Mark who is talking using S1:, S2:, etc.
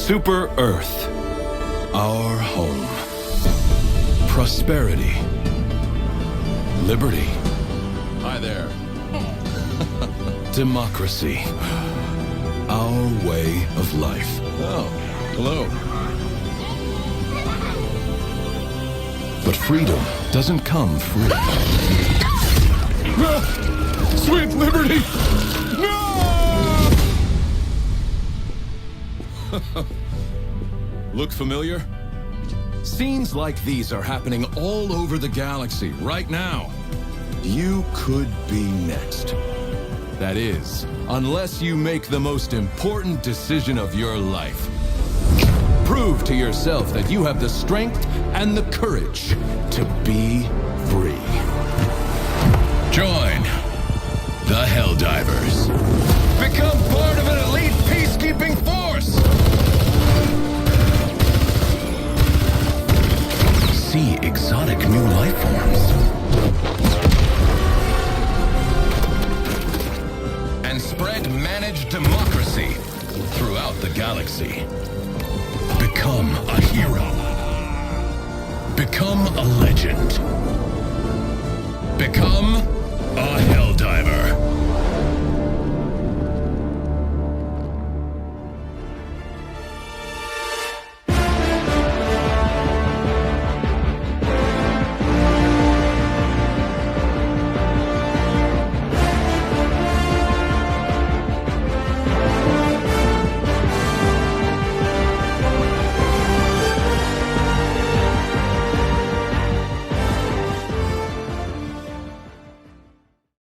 S1: Super Earth, our home. Prosperity, liberty.
S2: Hi there.
S1: Democracy, our way of life.
S2: Oh, hello.
S1: But freedom doesn't come free.
S2: No! Sweet liberty! No! Look familiar? Scenes like these are happening all over the galaxy right now. You could be next. That is, unless you make the most important decision of your life. Prove to yourself that you have the strength and the courage to be free.
S1: Join the Helldivers.
S2: Become part of an elite peacekeeping force!
S1: See exotic new life forms.
S2: And spread managed democracy throughout the galaxy.
S1: Become a hero. Become a legend.
S2: Become